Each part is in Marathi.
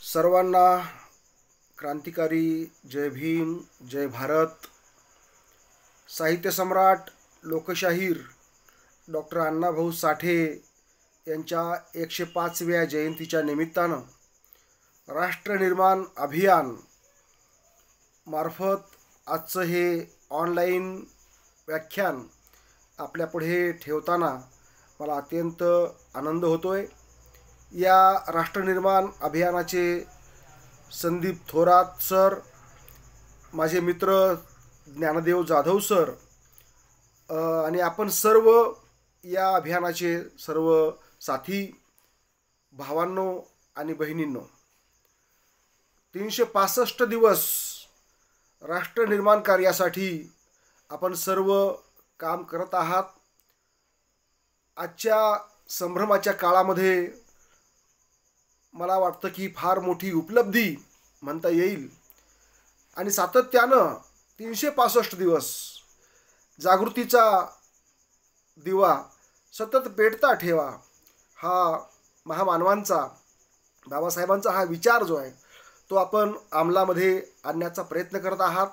सर्वांना क्रांतिकारी जय भीम, जय भारत. साहित्य सम्राट, लोकशाहीर डॉक्टर अण्णाभाऊ साठे यांच्या 105व्या जयंतीच्या निमित्तानं राष्ट्रनिर्माण अभियान मार्फत आजचं हे ऑनलाईन व्याख्यान आपल्यापुढे ठेवताना मला अत्यंत आनंद होतोय. या राष्ट्रनिर्माण अभियानाचे संदीप थोरात सर, माझे मित्र ज्ञानदेव जाधव सर आणि आपण सर्व या अभियानाचे सर्व साथी भावांनो आणि बहिणींनो, 365 दिवस राष्ट्रनिर्माण कार्यासाठी आपण सर्व काम करत आहात. आजच्या संभ्रमाच्या काळामध्ये मला वाटतं की फार मोठी उपलब्धी म्हणता येईल आणि सातत्यानं 365 दिवस जागृतीचा दिवा सतत पेटता ठेवा, हा महामानवांचा बाबासाहेबांचा हा विचार जो आहे तो आपण अंमलामध्ये आणण्याचा प्रयत्न करत आहात.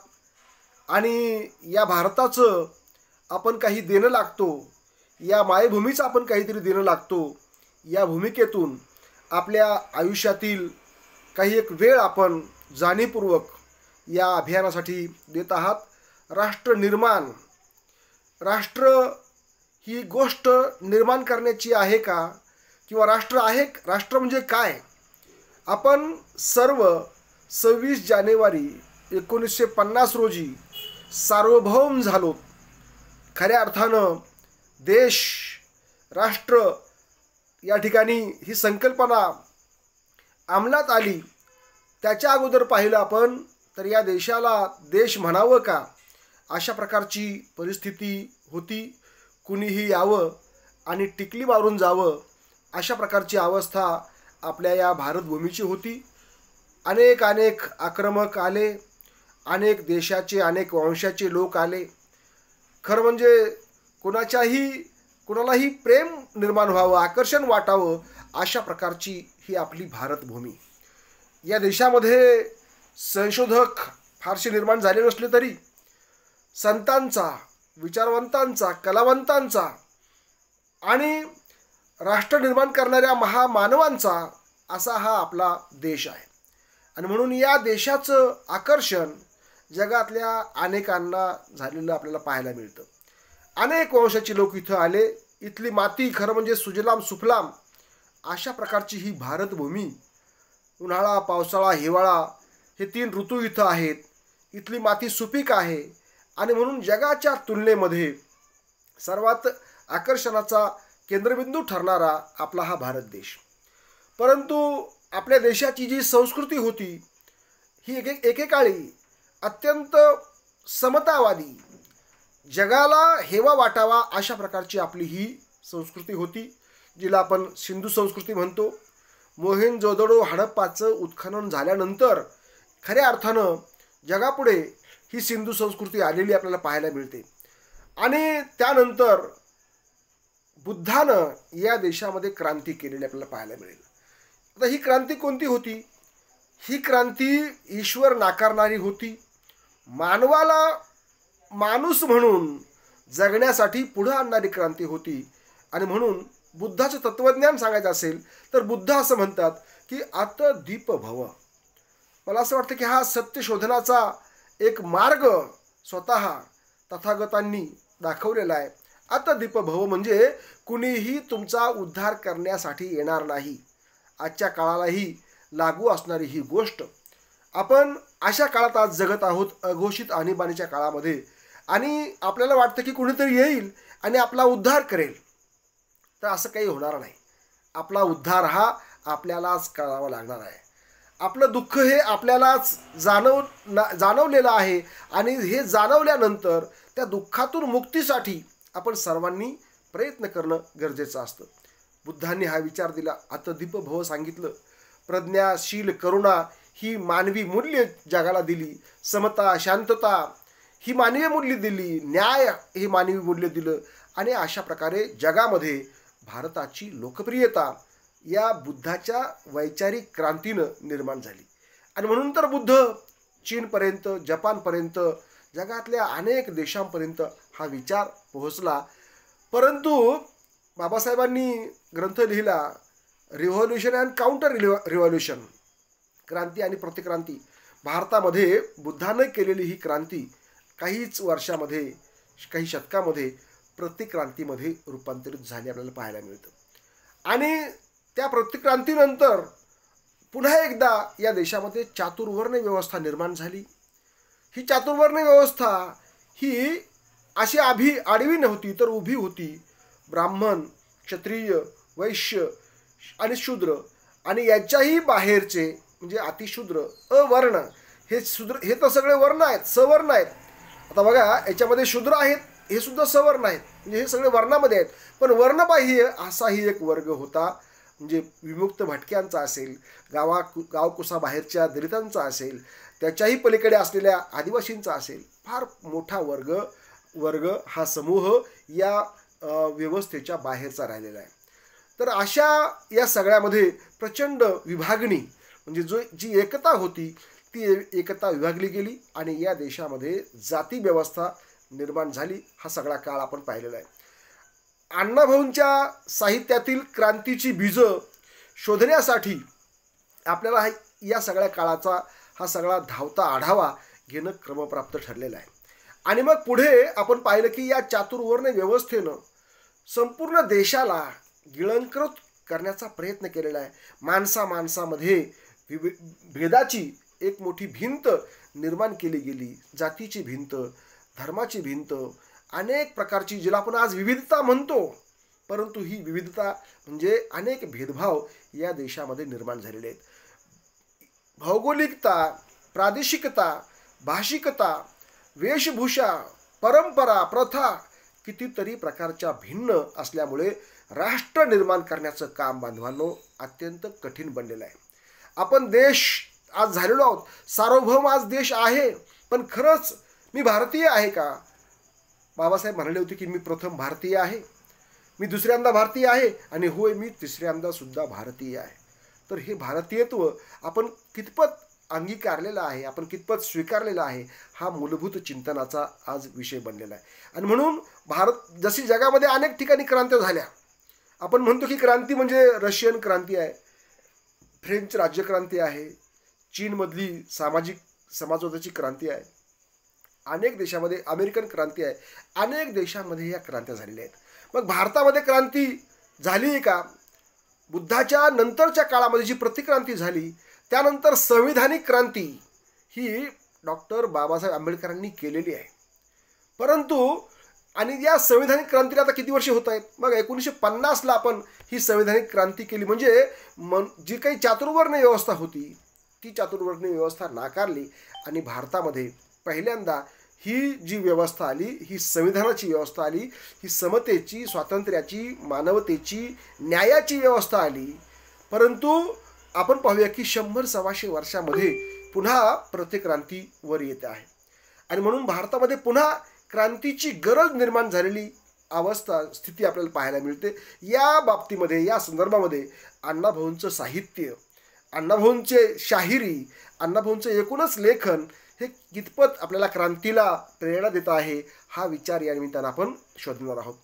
आणि या भारताचं आपण काही देणं लागतो, या मायभूमीचं आपण काहीतरी देणं लागतो. या भूमिकेतून आपल्या आयुष्यातील काही एक वेळ आपण जाणीवपूर्वक या अभियानासाठी देत आहात. राष्ट्रनिर्माण, राष्ट्र ही गोष्ट निर्माण करण्याची आहे का, किंवा राष्ट्र आहे, राष्ट्र म्हणजे काय? आपण सर्व 26 जानेवारी 1950 रोजी सार्वभौम झालो. खऱ्या अर्थानं देश, राष्ट्र या ठिकाणी ही संकल्पना अंमलात आली. त्याच्या अगोदर पाहिलं आपण तर या देशाला देश म्हणावं का, अशा प्रकारची परिस्थिती होती. कुणीही यावं आणि टिकली मारून जावं, अशा प्रकारची अवस्था आपल्या या भारतभूमीची होती. अनेक आक्रमक आले, अनेक देशाचे, अनेक वंशाचे लोक आले. खरं म्हणजे कुणालाही प्रेम निर्माण व्हावं, आकर्षण वाटावं, अशा प्रकारची ही आपली भारतभूमी. या देशामध्ये संशोधक फारसे निर्माण झाले नसले तरी संतांचा, विचारवंतांचा, कलावंतांचा आणि राष्ट्र निर्माण करणाऱ्या महामानवांचा असा हा आपला देश आहे. आणि म्हणून या देशाचं आकर्षण जगातल्या अनेकांना झालेलं आपल्याला पाहायला मिळतं. अनेक वंशाचे लोक इथं आले. इथली माती खरं म्हणजे सुजलाम सुफलाम अशा प्रकारची ही भारतभूमी. उन्हाळा, पावसाळा, हिवाळा हे 3 ऋतू इथं आहेत. इथली माती सुपीक आहे आणि म्हणून जगाच्या तुलनेमध्ये सर्वात आकर्षणाचा केंद्रबिंदू ठरणारा आपला हा भारत देश. परंतु आपल्या देशाची जी संस्कृती होती ही एकेकाळी अत्यंत समतावादी, जगाला हेवा वाटावा अशा प्रकारची आपली ही संस्कृती होती, जिला आपण सिंधू संस्कृती म्हणतो. मोहेंजोदडो हडप्पाचं उत्खनन झाल्यानंतर खऱ्या अर्थानं जगापुढे ही सिंधू संस्कृती आलेली आपल्याला पाहायला मिळते. आणि त्यानंतर बुद्धानं या देशामध्ये क्रांती केलेली आपल्याला पाहायला मिळेल. आता ही क्रांती कोणती होती? ही क्रांती ईश्वर नाकारणारी होती. मानवाला माणूस म्हणून जगण्यासाठी पुढं आणणारी क्रांती होती. आणि म्हणून बुद्धाचं तत्त्वज्ञान सांगायचं असेल तर बुद्ध असं म्हणतात की आतदीप भव. मला असं वाटतं की हा सत्यशोधनाचा एक मार्ग स्वतः तथागतांनी दाखवलेला आहे. आतदीप भव म्हणजे कुणीही तुमचा उद्धार करण्यासाठी येणार नाही. आजच्या काळालाही लागू असणारी ही गोष्ट. आपण अशा काळात आज जगत आहोत, अघोषित आणीबाणीच्या काळामध्ये. आणि आपल्याला वाटतं की कुणीतरी येईल आणि आपला उद्धार करेल. तर असं काही होणार नाही. आपला उद्धार हा आपल्यालाच करावा लागणार आहे. आपलं दुःख हे आपल्यालाच जाणवलेलं आहे आणि हे जाणवल्यानंतर त्या दुःखातून मुक्तीसाठी आपण सर्वांनी प्रयत्न करणं गरजेचं असतं. बुद्धांनी हा विचार दिला, आतदीप भव सांगितलं. प्रज्ञाशील करुणा ही मानवी मूल्य जगाला दिली. समता, शांतता ही मानवी मूल्य दिली. न्याय हे मानवी मूल्य दिलं. आणि अशा प्रकारे जगामध्ये भारताची लोकप्रियता या बुद्धाच्या वैचारिक क्रांतीनं निर्माण झाली. आणि म्हणून तर बुद्ध चीनपर्यंत, जपानपर्यंत, जगातल्या अनेक देशांपर्यंत हा विचार पोहोचला. परंतु बाबासाहेबांनी ग्रंथ लिहिला, रिव्हॉल्युशन अँड काउंटर रिव्हॉल्युशन, क्रांती आणि प्रतिक्रांती. भारतामध्ये बुद्धाने केलेली ही क्रांती काहीच वर्षामध्ये, काही शतकामध्ये प्रतिक्रांतीमध्ये रूपांतरित झाली आपल्याला पाहायला मिळतं. आणि त्या प्रतिक्रांतीनंतर पुन्हा एकदा या देशामध्ये चातुर्वर्ण व्यवस्था निर्माण झाली. ही चातुर्वर्ण व्यवस्था ही अशी आडवी नव्हती, तर उभी होती. ब्राह्मण, क्षत्रिय, वैश्य आणि शूद्र, आणि याच्याही बाहेरचे म्हणजे अतिशूद्र, अवर्ण, हे तर सगळे वर्ण आहेत, सवर्ण आहेत. आता बघा, याच्यामध्ये शूद्र आहेत, हे सुद्धा सवर्ण आहेत, म्हणजे हे सगळे वर्णामध्ये आहेत. पण वर्णबाह्य असाही एक वर्ग होता, म्हणजे विमुक्त भटक्यांचा असेल, गावकुसाबाहेरच्या दलितांचा असेल, त्याच्याही पलीकडे असलेल्या आदिवासींचा असेल, फार मोठा वर्ग हा समूह या व्यवस्थेच्या बाहेरचा राहिलेला आहे. तर अशा या सगळ्यामध्ये प्रचंड विभागणी, म्हणजे जी एकता होती ती एकता विभागली गेली आणि या देशामध्ये जाती व्यवस्था निर्माण झाली. हा सगळा काळ आपण पाहिलेला आहे. अण्णाभाऊंच्या साहित्यातील क्रांतीची बीजं शोधण्यासाठी आपल्याला या सगळ्या काळाचा हा सगळा धावता आढावा घेणं क्रमप्राप्त ठरलेलं आहे. आणि मग पुढे आपण पाहिलं की या चातुर्वर्ण व्यवस्थेनं संपूर्ण देशाला गिळंकृत करण्याचा प्रयत्न केलेला आहे. माणसामध्ये भेदाची एक मोठी भिंत निर्माण केली गेली, जातीची भिंत, धर्माची भिंत, अनेक प्रकारची, जिला आपण आज विविधता म्हणतो, परंतु ही विविधता म्हणजे अनेक भेदभाव या देशामध्ये निर्माण झालेले आहेत. भौगोलिकता, प्रादेशिकता, भाषिकता, वेशभूषा, परंपरा, प्रथा कितीतरी प्रकारच्या भिन्न असल्यामुळे राष्ट्र निर्माण करण्याचं काम बांधवांनो अत्यंत कठीण बनलेलं आहे. आपण देश आज झालेलो आहोत, सार्वभौम आज देश आहे, पण खरंच मी भारतीय आहे का? बाबासाहेब म्हणाले होते की मी प्रथम भारतीय आहे, मी दुसऱ्यांदा भारतीय आहे, आणि होय, मी तिसऱ्यांदा सुद्धा भारतीय आहे. तर हे भारतीयत्व आपण कितपत अंगीकारलेलं आहे, आपण कितपत स्वीकारलेलं आहे, हा मूलभूत चिंतनाचा आज विषय बनलेला आहे. आणि म्हणून भारत, जशी जगामध्ये अनेक ठिकाणी क्रांत्या झाल्या, आपण म्हणतो की क्रांती म्हणजे रशियन क्रांती आहे, फ्रेंच राज्यक्रांती आहे, चीनमधली समाजवादाची क्रांती आहे, अनेक देशामध्ये अमेरिकन क्रांती आहे, अनेक देशांमध्ये या क्रांत्या झालेल्या आहेत. मग भारतामध्ये क्रांती झाली आहे का? बुद्धाच्या नंतरच्या काळामध्ये जी प्रतिक्रांती झाली, त्यानंतर संविधानिक क्रांती ही डॉक्टर बाबासाहेब आंबेडकरांनी केलेली आहे. परंतु आणि या संविधानिक क्रांतीला आता किती वर्षे होत आहेत? मग 1950ला आपण ही संविधानिक क्रांती केली, म्हणजे जी काही चातुर्वर्ण व्यवस्था होती ती चातुर्वर्ण व्यवस्था नाकारली आणि भारतामध्ये पहिल्यांदा ही जी व्यवस्था आली, ही संविधानाची व्यवस्था आली, ही समतेची, स्वातंत्र्याची, मानवतेची, न्यायाची व्यवस्था आली. परंतु आपण पाहूया की 100-125 वर्षामध्ये पुन्हा प्रतिक्रांती वर येते आहे. आणि म्हणून भारतामध्ये पुन्हा क्रांतीची गरज निर्माण झालेली स्थिती आपल्याला पाहायला मिळते. या बाबतीमध्ये, या संदर्भामध्ये अण्णाभाऊंचं साहित्य, अण्णाभाऊंचे शाहिरी, अण्णाभाऊंचं एकूणच लेखन हे कितपत आपल्याला क्रांतीला प्रेरणा देत आहे, हा विचार या निमित्तानं आपण शोधणार आहोत.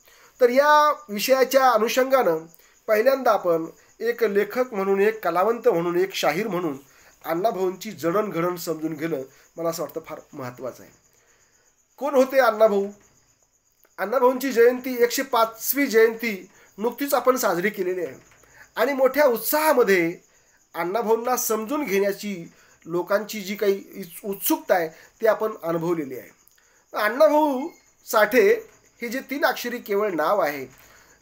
तर या विषयाच्या अनुषंगानं पहिल्यांदा आपण एक लेखक म्हणून, एक कलावंत म्हणून, एक शाहीर म्हणून अण्णाभाऊंची जडणघडण समजून घेणं मला असं वाटतं फार महत्त्वाचं आहे. कोण होते अण्णाभाऊ? अण्णाभाऊंची जयंती 105वी जयंती नुकतीच आपण साजरी केलेली आहे आणि मोठ्या उत्साहामध्ये अण्णाभाऊंना समजून घेण्याची लोकांची जी काही उत्सुकता आहे ती आपण अनुभवलेली आहे. अण्णाभाऊ साठे हे जे 3 अक्षरी केवळ नाव आहे,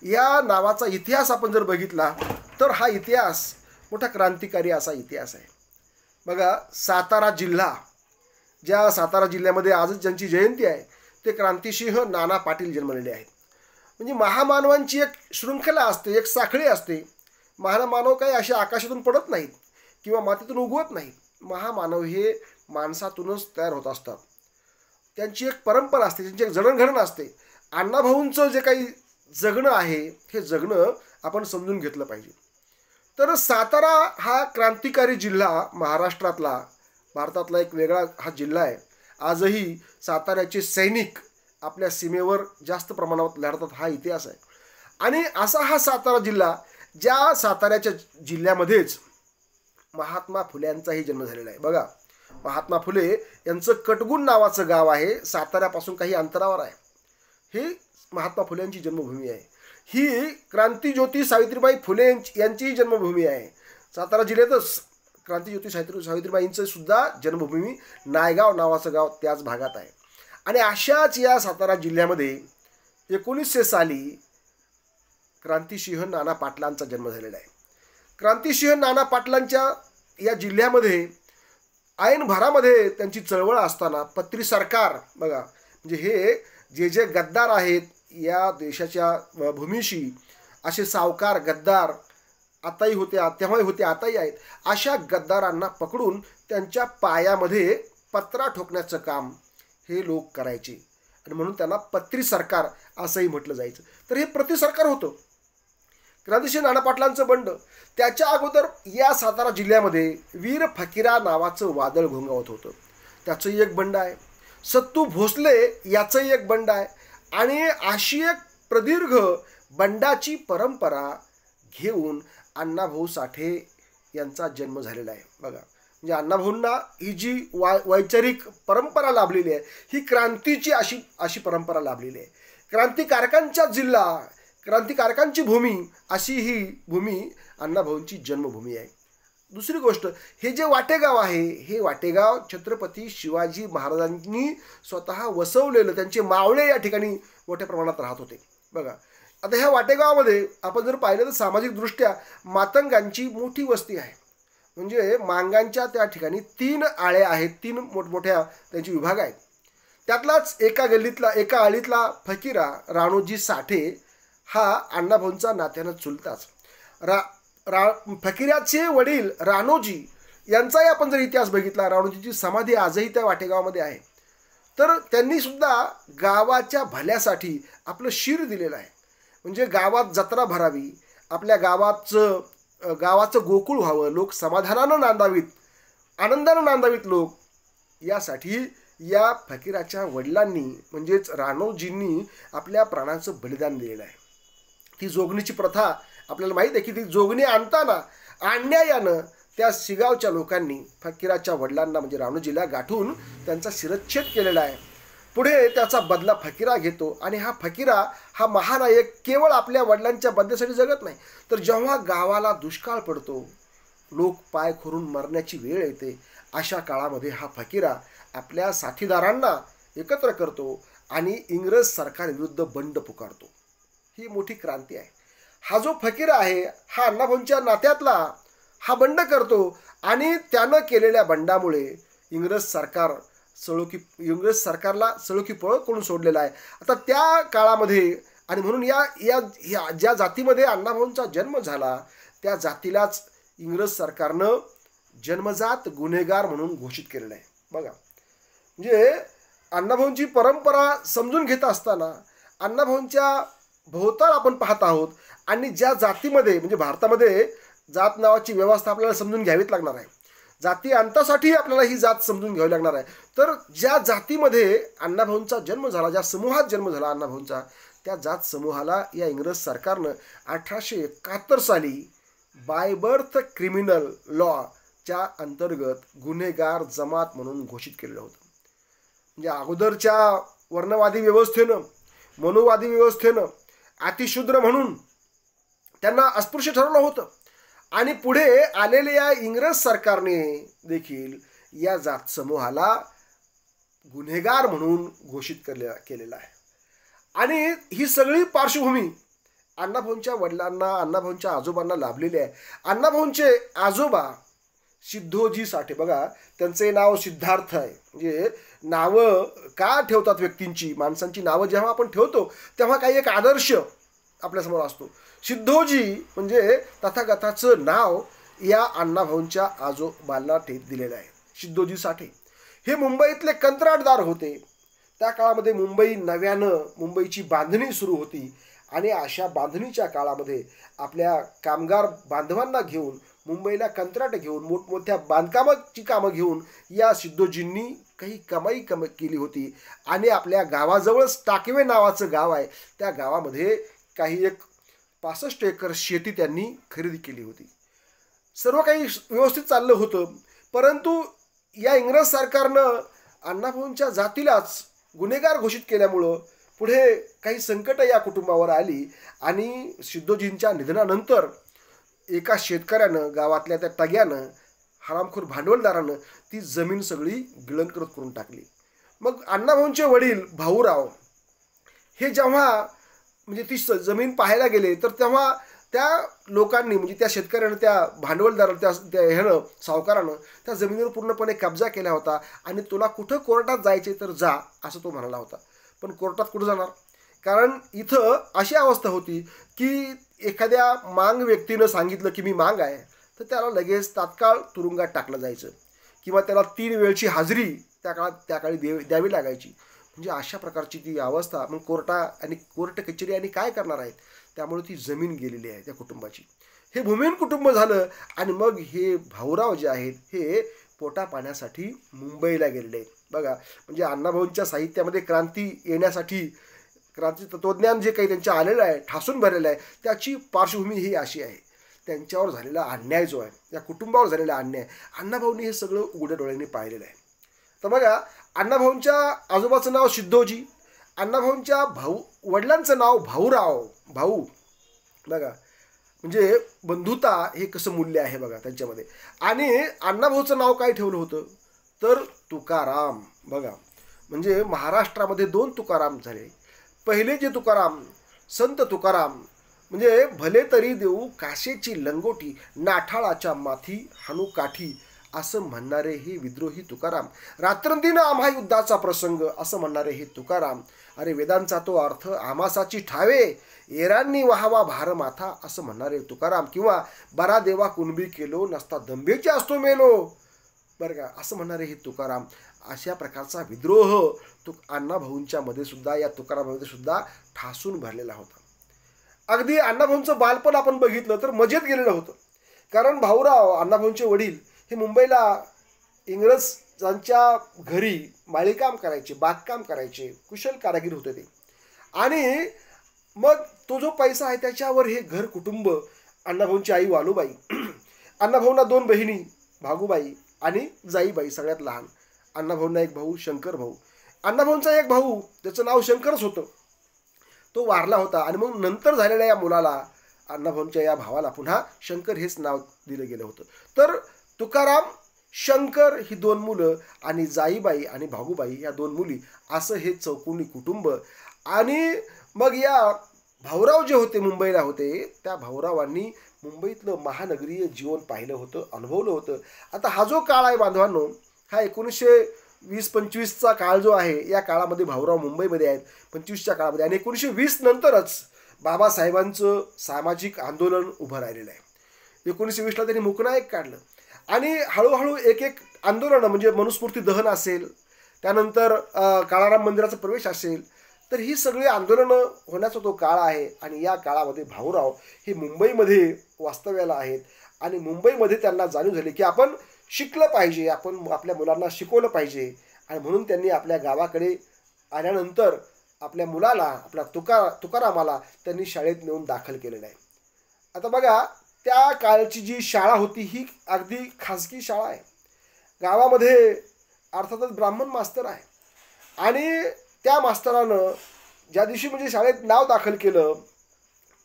या नावाचा इतिहास आपण जर बघितला तर हा इतिहास मोठा क्रांतिकारी असा इतिहास आहे. बघा, सातारा जिल्हा, ज्या सातारा जिल्ह्यामध्ये आजच ज्यांची जयंती आहे ते क्रांतिसिंह नाना पाटील जन्मलेले आहेत. म्हणजे महामानवांची एक शृंखला असते, एक साखळी असते. महामानव काही असे आकाशातून पडत नाहीत किंवा मातीतून उगवत नाहीत. महामानव हे माणसातूनच तयार होत असतात. त्यांची एक परंपरा असते, त्यांची एक जडणघडण असते. अण्णाभाऊंचं जे काही जगणं आहे हे जगणं आपण समजून घेतलं पाहिजे. तर सातारा हा क्रांतिकारी जिल्हा महाराष्ट्रातला, भारतातला एक वेगळा हा जिल्हा आहे. आजही साताऱ्याचे सैनिक आपल्या सीमेवर जास्त प्रमाणात लढतात, हा इतिहास आहे. आणि असा हा सातारा जिल्हा, ज्या साताऱ्याच्या जिल्ह्यामध्येच महात्मा फुल्यांचाही जन्म झालेला आहे. बघा, महात्मा फुले यांचं कटगुण नावाचं गाव आहे, साताऱ्यापासून काही अंतरावर आहे. हे महात्मा फुल्यांची जन्मभूमी आहे. ही क्रांतीज्योती सावित्रीबाई फुले यांचीही जन्मभूमी आहे. सातारा जिल्ह्यातच क्रांतीज्योती सावित्रीबाईंचं सुद्धा जन्मभूमी नायगाव नावाचं गाव त्याच भागात आहे. आणि अशाच या सातारा जिल्ह्यामध्ये 1900 साली क्रांतिसिंह नाना पाटलांचा जन्म झालेला आहे. क्रांतिसिंह नाना पाटलांच्या या जिल्ह्यामध्ये ऐन भरामध्ये त्यांची चळवळ असताना पत्री सरकार, बघा म्हणजे हे जे गद्दार आहेत या देशाच्या भूमीशी, असे सावकार गद्दार आताही होते, तेव्हाही होते, आताही आहेत. अशा गद्दारांना पकडून त्यांच्या पायामध्ये पत्रा ठोकण्याचं काम हे लोक करायचे आणि म्हणून त्यांना पत्री सरकार असंही म्हटलं जायचं. तर हे प्रतिसरकार होतं क्रांतिसिंह नाना पाटलांचं बंड. त्याच्या अगोदर या सातारा जिल्ह्यामध्ये वीर फकीरा नावाचं वादळ घोंगावत होतं, त्याचंही एक बंड आहे. सत्तू भोसले याचंही एक बंड आहे. आणि अशी एक प्रदीर्घ बंडाची परंपरा घेऊन अण्णाभाऊ साठे यांचा जन्म झालेला आहे. बघा, म्हणजे अण्णाभाऊंना ही जी वैचारिक परंपरा लाभलेली आहे, ही क्रांतीची अशी परंपरा लाभलेली आहे. क्रांतिकारकांचा जिल्हा, क्रांतिकारकांची भूमी, अशी ही भूमी अण्णाभाऊंची जन्मभूमी आहे. दुसरी गोष्ट, हे जे वाटेगाव आहे, हे वाटेगाव छत्रपती शिवाजी महाराजांनी स्वतः वसवलेलं, त्यांचे मावळे या ठिकाणी मोठ्या प्रमाणात राहत होते. बघा, आता ह्या वाटेगावामध्ये आपण जर पाहिलं तर सामाजिकदृष्ट्या मातंगांची मोठी वस्ती आहे. म्हणजे मांगांच्या त्या ठिकाणी 3 आळे आहेत, 3 मोठमोठ्या त्यांचे विभाग आहेत. त्यातलाच एका आळीतला फकीरा राणोजी साठे हा अण्णाभाऊंचा नात्यानं चुलताच. फकीराचे वडील राणोजी यांचाही आपण जर इतिहास बघितला, राणोजीची समाधी आजही त्या वाटेगावामध्ये आहे. तर त्यांनी सुद्धा गावाच्या भल्यासाठी आपलं शिर दिलेलं आहे. म्हणजे गावात जत्रा भरावी, आपल्या गावाचं गोकुळ व्हावं, लोक समाधानानं नांदावीत, आनंदानं नांदावीत लोक, यासाठी या फकीराच्या वडिलांनी म्हणजेच राणोजींनी आपल्या प्राणाचं बलिदान दिलेलं आहे. ती जोगणीची प्रथा आपल्याला माहीत आहे की ती जोगणी आणताना अन्यायानं त्या शिगावच्या लोकांनी फकीराच्या वडिलांना म्हणजे राणोजीला गाठून त्यांचा शिरच्छेद केलेला आहे. पुढे त्याचा बदला फकीरा घेतो आणि हा फकीरा हा महानायक केवळ आपल्या वडिलांच्या बदल्यासाठी जगत नाही, तर जेव्हा गावाला दुष्काळ पडतो, लोक पाय खोरून मरण्याची वेळ येते, अशा काळामध्ये हा फकीरा आपल्या साथीदारांना एकत्र करतो आणि इंग्रज सरकारविरुद्ध बंड पुकारतो. ही मोठी क्रांती आहे. हा जो फकीरा आहे हा अण्णाभाऊंच्या नात्यातला, हा बंड करतो आणि त्यानं केलेल्या बंडामुळे इंग्रज सरकारला सळोकी पळ करून सोडलेला आहे. आता त्या काळामध्ये आणि म्हणून या ज्या जातीमध्ये अण्णाभाऊंचा जन्म झाला त्या जातीलाच इंग्रज सरकारनं जन्मजात गुन्हेगार म्हणून घोषित केलेलं आहे. बघा, म्हणजे अण्णाभाऊंची परंपरा समजून घेत असताना अण्णाभाऊंच्या भोवताल आपण पाहत आहोत आणि ज्या जातीमध्ये म्हणजे भारतामध्ये जात नावाची व्यवस्था आपल्याला समजून घ्यावीच लागणार आहे. जाती अंतासाठी आपल्याला ही जात समजून घ्यावी लागणार आहे. तर ज्या जातीमध्ये अण्णाभाऊंचा जन्म झाला, ज्या समूहात जन्म झाला अण्णाभाऊंचा, त्या जात समूहाला या इंग्रज सरकारनं 1871 साली बाय बर्थ क्रिमिनल लॉच्या अंतर्गत गुन्हेगार जमात म्हणून घोषित केलेलं होतं. म्हणजे अगोदरच्या वर्णवादी व्यवस्थेनं, मनोवादी व्यवस्थेनं अतिशूद्र म्हणून त्यांना अस्पृश्य ठरवलं होतं आणि पुढे आलेल्या इंग्रज सरकारने देखील या जात समूहाला गुन्हेगार म्हणून घोषित केलेला आहे. आणि ही सगळी पार्श्वभूमी अण्णाभाऊंच्या वडिलांना, अण्णाभाऊंच्या आजोबांना लाभलेली आहे. अण्णाभाऊंचे आजोबा सिद्धोजी साठे, बघा त्यांचे नाव सिद्धार्थ आहे. म्हणजे नावं का ठेवतात व्यक्तींची, माणसांची नावं जेव्हा आपण ठेवतो तेव्हा काही एक आदर्श आपल्यासमोर असतो. सिद्धोजी म्हणजे तथागताचं नाव या अण्णाभाऊंच्या आजोबांना दिलेलं आहे. सिद्धोजी साठे हे मुंबईतले कंत्राटदार होते. त्या काळामध्ये मुंबईची बांधणी सुरू होती आणि अशा बांधणीच्या काळामध्ये आपल्या कामगार बांधवांना घेऊन मुंबईला कंत्राट घेऊन मोठमोठ्या बांधकामाची कामं घेऊन या सिद्धोजींनी काही कमाई केली होती. आणि आपल्या गावाजवळच टाकवे नावाचं गाव आहे, त्या गावामध्ये काही एक 65 एकर शेती त्यांनी खरेदी केली होती. सर्व काही व्यवस्थित चाललं होतं. परंतु या इंग्रज सरकारनं अण्णाभाऊंच्या जातीलाच गुन्हेगार घोषित केल्यामुळं पुढे काही संकट या कुटुंबावर आली. आणि सिद्धोजींच्या निधनानंतर एका शेतकऱ्यानं, गावातल्या त्या टग्यानं, हरामखोर भांडवलदारानं ती जमीन सगळी गिळंकृत करून टाकली. मग अण्णाभाऊंचे वडील भाऊराव हे जेव्हा म्हणजे ती जमीन पाहायला गेले तर तेव्हा त्या लोकांनी म्हणजे त्या शेतकऱ्यानं, त्या भांडवलदारानं, त्या ह्यानं सावकारानं त्या जमिनीवर पूर्णपणे कब्जा केला होता. आणि तुला कुठं कोर्टात जायचे तर जा असं तो म्हणाला होता. पण कोर्टात कुठं जाणार? कारण इथं अशी अवस्था होती की एखाद्या मांग व्यक्तीनं सांगितलं की मी मांग आहे तर त्याला लगेच तात्काळ तुरुंगात टाकलं जायचं किंवा त्याला 3 वेळची हाजरी त्या काळी द्यावी लागायची. म्हणजे अशा प्रकारची ती अवस्था. मग कोर्ट कचेरी आणि काय करणार आहेत? त्यामुळे ती जमीन गेलेली आहे त्या कुटुंबाची. हे भूमिहीन कुटुंब झालं. आणि मग हे भाऊराव जे आहेत हे पोटा पाण्यासाठी मुंबईला गेलेले आहेत. बघा, म्हणजे अण्णाभाऊंच्या साहित्यामध्ये क्रांती येण्यासाठी क्रांती तत्त्वज्ञान जे काही त्यांच्या आलेलं आहे, ठासून भरलेलं आहे, त्याची पार्श्वभूमी ही अशी आहे. त्यांच्यावर झालेला अन्याय जो आहे, या कुटुंबावर झालेला अन्याय, अण्णाभाऊंनी हे सगळं उघड्या डोळ्यांनी पाहिलेलं आहे. तर बघा, अण्णाभाऊंच्या आजोबाचं नाव सिद्धोजी, अण्णाभाऊंच्या वडिलांचं नाव भाऊराव. भाऊ, बघा म्हणजे बंधुता हे कसं मूल्य आहे बघा त्यांच्यामध्ये. आणि अण्णाभाऊचं नाव काय ठेवलं होतं तर तुकाराम. बघा, म्हणजे महाराष्ट्रामध्ये 2 तुकाराम झाले. पहिले जे तुकाराम, संत तुकाराम, म्हणजे भले तरी देऊ काशेची लंगोटी, नाठाळाच्या माथी हाणू काठी असं म्हणणारे हे विद्रोही तुकाराम. रात्रंदिन आम्हा युद्धाचा प्रसंग असं म्हणणारे हे तुकाराम. अरे वेदांचा तो अर्थ आमासाची ठावे, एरांनी वाहावा भार माथा असं म्हणणारे तुकाराम. किंवा बरा देवा कुणबी केलो, नसता दंबेची असतो मेलो, बरं का, असं म्हणणारे हे तुकाराम. अशा प्रकारचा विद्रोह अण्णाभाऊंच्या मध्ये सुद्धा, या तुकारामामध्ये सुद्धा ठासून भरलेला होता. अगदी अण्णाभाऊंचं बालपण आपण बघितलं तर मजेत गेलेलं होतं. कारण भाऊराव, अण्णाभाऊंचे वडील, हे मुंबईला इंग्रजांच्या घरी माळीकाम करायचे, बागकाम करायचे, कुशल कारागीर होते ते. आणि मग तो जो पैसा आहे त्याच्यावर हे घर कुटुंब, अण्णाभाऊंची आई वालूबाई, अण्णाभाऊंना 2 बहिणी, भागूबाई आणि जाईबाई, सगळ्यात लहान. अण्णाभाऊंना एक भाऊ शंकर भाऊ. अण्णाभाऊंचा एक भाऊ, त्याचं नाव शंकरच होतं, तो वारला होता. आणि मग नंतर झालेल्या या मुलाला, अण्णाभाऊंच्या या भावाला पुन्हा शंकर हेच नाव दिलं गेलं होतं. तर तुकाराम, शंकर ही 2 मुलं आणि जाईबाई आणि भागूबाई या 2 मुली, असं हे चौकोनी कुटुंब. आणि मग या भाऊराव जे होते, मुंबईला होते, त्या भाऊरावांनी मुंबईतलं महानगरीय जीवन पाहिलं होतं, अनुभवलं होतं. आता हा जो काळ आहे बांधवांनो, हा 1920-25चा काळ जो आहे, या काळामध्ये भाऊराव मुंबईमध्ये आहेत 25च्या काळामध्ये. आणि 1920 नंतरच बाबासाहेबांचं सामाजिक आंदोलन उभं राहिलेलं आहे. 1920ला त्यांनी मुकनायक काढलं. आणि हळूहळू एक आंदोलनं, म्हणजे मनुस्मृती दहन असेल, त्यानंतर काळाराम मंदिराचा प्रवेश असेल, तर ही सगळी आंदोलनं होण्याचा तो काळ आहे. आणि या काळामध्ये भाऊराव हे मुंबईमध्ये वास्तव्याला आहेत. आणि मुंबईमध्ये त्यांना जाणीव झाली की आपण शिकलं पाहिजे, आपण आपल्या मुलांना शिकवलं पाहिजे. आणि म्हणून त्यांनी आपल्या गावाकडे आल्यानंतर आपल्या मुलाला, आपल्या तुकारामाला त्यांनी शाळेत नेऊन दाखल केलेलं आहे. आता बघा, त्या काळची जी शाळा होती ही अगदी खाजगी शाळा आहे. गावामध्ये अर्थातच ब्राह्मण मास्तर आहे. आणि त्या मास्तरानं ज्या दिवशी म्हणजे शाळेत नाव दाखल केलं,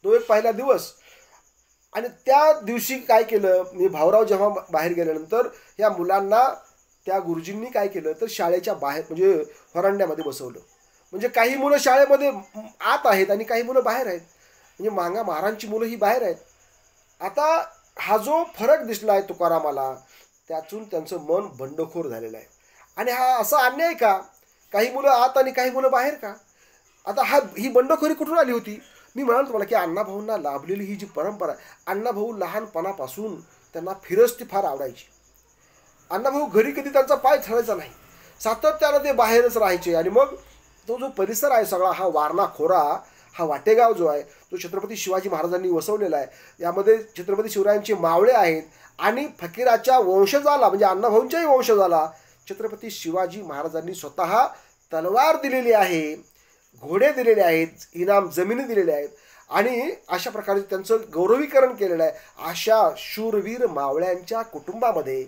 तो एक पहिला दिवस. आणि त्या दिवशी काय केलं, म्हणजे भाऊराव जेव्हा बाहेर गेल्यानंतर या मुलांना त्या गुरुजींनी काय केलं तर शाळेच्या बाहेर, म्हणजे व्हरांड्यामध्ये बसवलं. म्हणजे काही मुलं शाळेमध्ये आत आहेत आणि काही मुलं बाहेर आहेत. म्हणजे मांगा महारांची मुलं ही बाहेर आहेत. आता हा जो फरक दिसला आहे तुकारामाला, त्यातून त्यांचं मन बंडखोर झालेलं आहे. आणि हा असा अन्याय का, काही मुलं आत आणि काही मुलं बाहेर का? आता ही बंडखोरी कुठून आली होती? मी म्हणाल तुम्हाला की अण्णाभाऊंना लाभलेली ही जी परंपरा, अण्णाभाऊ लहानपणापासून त्यांना फिरस्ती फार आवडायची. अण्णाभाऊ घरी कधी त्यांचा पाय ठरायचा नाही, सातत्यानं ते बाहेरच राहायचे. आणि मग तो जो परिसर आहे सगळा, हा वारणा खोरा, हा वाटेगाव जो आहे तो छत्रपती शिवाजी महाराजांनी वसवलेला आहे. यामध्ये छत्रपती शिवरायांचे मावळे आहेत आणि फकीराच्या वंशजाला म्हणजे अण्णाभाऊंच्याही वंशजाला छत्रपती शिवाजी महाराजांनी स्वतः तलवार दिलेली आहे, घोडे दिलेले आहेत, इनाम जमिनी दिलेल्या आहेत आणि अशा प्रकारे त्यांचं गौरवीकरण केलेलं आहे. अशा शूरवीर मावळ्यांच्या कुटुंबामध्ये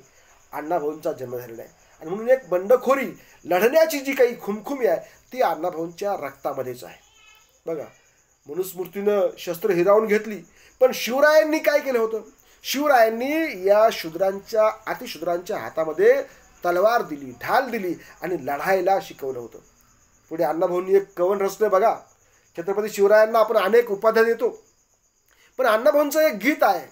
अण्णाभाऊंचा जन्म झालेला आहे. आणि म्हणून एक बंडखोरी लढण्याची जी काही खुमखुमी आहे ती अण्णाभाऊंच्या रक्तामध्येच आहे. बघा, मनुस्मृतीनं शस्त्र हिरावून घेतली, पण शिवरायांनी काय केलं होतं? शिवरायांनी या शूद्रांच्या अतिशूद्रांच्या हातामध्ये तलवार दिली, ढाल दिली आणि लढायला शिकवलं होतं. पुढे अण्णाभाऊंनी एक कवन रचलं. बघा, छत्रपती शिवरायांना आपण अनेक उपाध्या देतो, पण अण्णाभाऊंचं एक गीत आहे,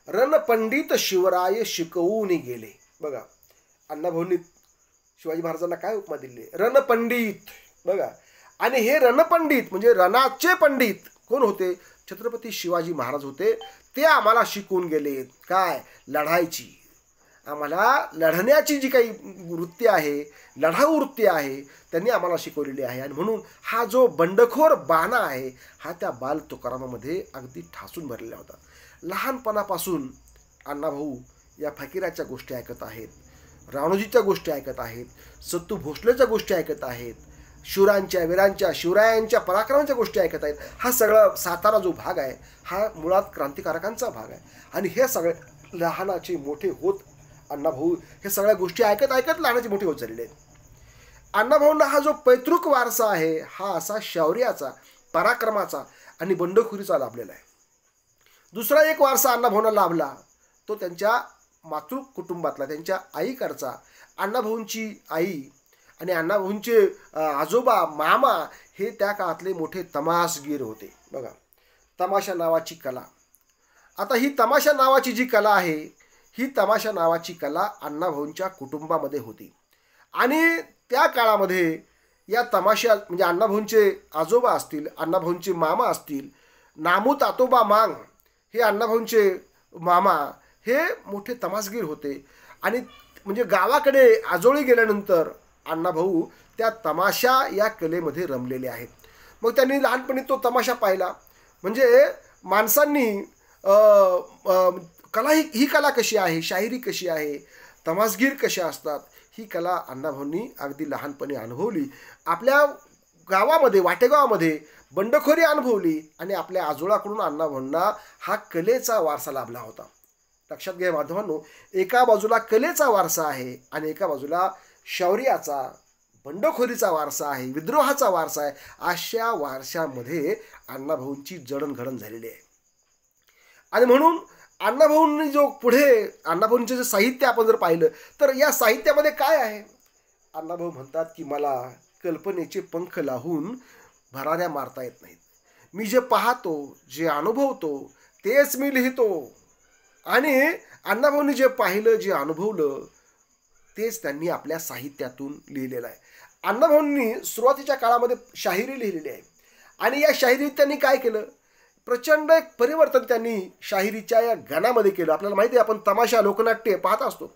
रणपंडित शिवराय शिकवून गेले. बघा, अण्णाभाऊंनी शिवाजी महाराजांना काय उपमा दिली? रणपंडित. बघा, आणि हे रणपंडित म्हणजे रणाचे पंडित कोण होते? छत्रपती शिवाजी महाराज होते. ते आम्हाला शिकवून गेले काय? लढायची. आम्हाला लढण्याची जी काही वृत्ती आहे, लढाऊ वृत्ती आहे, त्यांनी आम्हाला शिकवलेली आहे. आणि म्हणून हा जो बंडखोर बाणा आहे हा त्या बाल तुकारामामध्ये अगदी ठासून भरलेला होता. लहानपणापासून अण्णाभाऊ या फकीराच्या गोष्टी ऐकत आहेत, राणोजीच्या गोष्टी ऐकत आहेत, सत्तू भोसलेच्या गोष्टी ऐकत आहेत, शूरांच्या वीरांच्या शिवरायांच्या पराक्रमांच्या गोष्टी ऐकत आहेत. हा सगळा सातारा जो भाग आहे हा मुळात क्रांतिकारकांचा भाग आहे. आणि हे सगळे लहानाचे मोठे होत अण्णाभाऊ हे सगळ्या गोष्टी ऐकत ऐकत लहानाचे मोठे होत झालेले आहेत. अण्णाभाऊंना हा जो पैतृक वारसा आहे हा असा शौर्याचा, पराक्रमाचा आणि बंडखोरीचा लाभलेला आहे. दुसरा एक वारसा अण्णाभाऊंना लाभला तो त्यांच्या मातृ कुटुंबातला, त्यांच्या आईकडचा. अण्णाभाऊंची आई आणि अण्णाभाऊंचे आजोबा, मामा हे त्या काळातले मोठे तमासगीर होते. बघा, तमाशा नावाची कला. आता ही तमाशा नावाची जी कला आहे ही तमाशा नावाची कला अण्णाभाऊंच्या कुटुंबामध्ये होती. आणि त्या काळामध्ये या तमाशा म्हणजे अण्णाभाऊंचे आजोबा असतील, अण्णाभाऊंचे मामा असतील, नामू तातोबा मांग हे अण्णाभाऊंचे मामा हे मोठे तमासगीर होते. आणि म्हणजे गावाकडे आजोळी गेल्यानंतर अण्णाभाऊ त्या तमाशा या कलेमध्ये रमलेले आहेत. मग त्यांनी लहानपणी तो तमाशा पाहिला. म्हणजे माणसांनी कला ही कला कशी आहे, शाहिरी कशी आहे, तमासगीर कशा असतात, ही कला अण्णाभाऊंनी अगदी लहानपणी अनुभवली. आपल्या गावामध्ये, वाटेगावामध्ये बंडखोरी अनुभवली आणि आपल्या आजोळाकडून अण्णाभाऊंना हा कलेचा वारसा लाभला होता. लक्षात घ्या बांधवांनो, एका बाजूला कलेचा वारसा आहे आणि एका बाजूला शौर्याचा, बंडखोरीचा वारसा आहे, विद्रोहाचा वारसा आहे. अशा वारशामध्ये अण्णाभाऊंची जडणघडण झालेली आहे. आणि म्हणून अण्णाभाऊंनी जो पुढे अण्णाभाऊंचे जे साहित्य आपण जर पाहिलं तर या साहित्यामध्ये काय आहे? अण्णाभाऊ म्हणतात की मला कल्पनेचे पंख लावून भराऱ्या मारता येत नाहीत. मी जे पाहतो, जे अनुभवतो तेच मी लिहितो. आणि अण्णाभाऊंनी जे पाहिलं, जे अनुभवलं तेच त्यांनी आपल्या साहित्यातून लिहिलेलं आहे. अण्णाभाऊंनी सुरुवातीच्या काळामध्ये शाहिरी लिहिलेली आहे आणि या शाहिरीत त्यांनी काय केलं? प्रचंड एक परिवर्तन त्यांनी शाहिरीच्या या गाण्यामध्ये केलं. आपल्याला माहिती आहे, आपण तमाशा, लोकनाट्य पाहत असतो.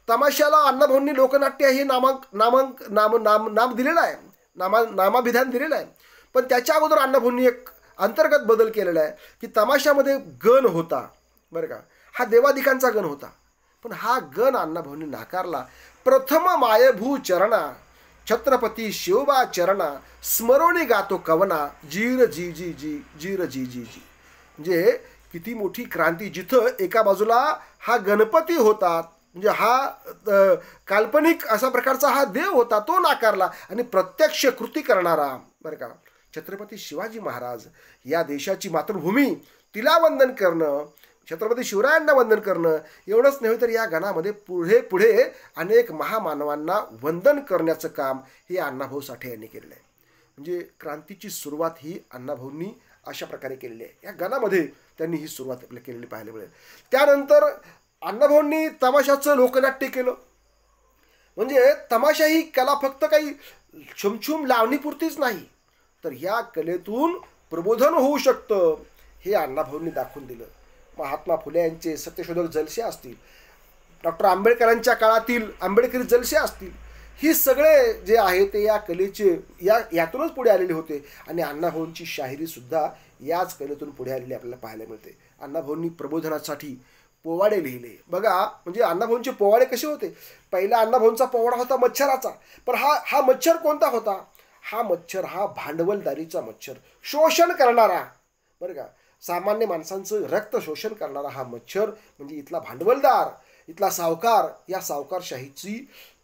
तमाशाला अण्णाभाऊंनी लोकनाट्य हे नाम दिलेलं आहे, नामाभिधान दिलेलं आहे. पण त्याच्या अगोदर अण्णाभाऊंनी एक अंतर्गत बदल केलेला आहे की तमाशामध्ये गण होता, बरं का, हा देवादिकांचा गण होता. पण हा गण अण्णाभाऊंनी नाकारला. प्रथम मायभू चरणा छत्रपती शिवबा चरणा स्मरोणी गातो कवना जीर जी जी जी जीर जी जी जी. म्हणजे किती मोठी क्रांती. जिथं एका बाजूला हा गणपती होता, म्हणजे हा काल्पनिक असा प्रकारचा हा देव होता, तो नाकारला आणि प्रत्यक्ष कृती करणारा, बरं का, छत्रपती शिवाजी महाराज या देशाची मातृभूमी तिला वंदन करणं, छत्रपती शिवरायांना वंदन करणं एवढंच नव्हे तर या गणामध्ये पुढे पुढे अनेक महामानवांना वंदन करण्याचं काम हे अण्णाभाऊ साठे यांनी केलेलं आहे. म्हणजे क्रांतीची सुरुवात ही अण्णाभाऊंनी अशा प्रकारे केलेली आहे. या गणामध्ये त्यांनी ही सुरुवात आपल्या केलेली पाहायला मिळेल. त्यानंतर अण्णाभाऊंनी तमाशाचं लोकनाट्य केलं. म्हणजे तमाशा ही कला फक्त काही छमछुम लावणीपुरतीच नाही, तर ह्या कलेतून प्रबोधन होऊ शकतं हे अण्णाभाऊंनी दाखवून दिलं. महात्मा फुले यांचे सत्यशोधक जलसे असतील, डॉक्टर आंबेडकरांच्या काळातील आंबेडकरी जलसे असतील, ही सगळे जे आहे ते या कलेचे यातूनच पुढे आलेले होते. आणि अण्णाभाऊंची शाहिरीसुद्धा याच कलेतून पुढे आलेली आपल्याला पाहायला मिळते. अण्णाभाऊंनी प्रबोधनासाठी पोवाडे लिहिले. बघा, म्हणजे अण्णाभाऊंचे पोवाडे कसे होते. पहिला अण्णाभाऊंचा पोवाडा होता मच्छराचा. पण हा मच्छर कोणता होता. हा मच्छर हा भांडवलदारीचा मच्छर, शोषण करणारा, बरं का, सामान्य माणसांचं रक्त शोषण करणारा हा मच्छर म्हणजे इथला भांडवलदार, इथला सावकार, या सावकारशाहीची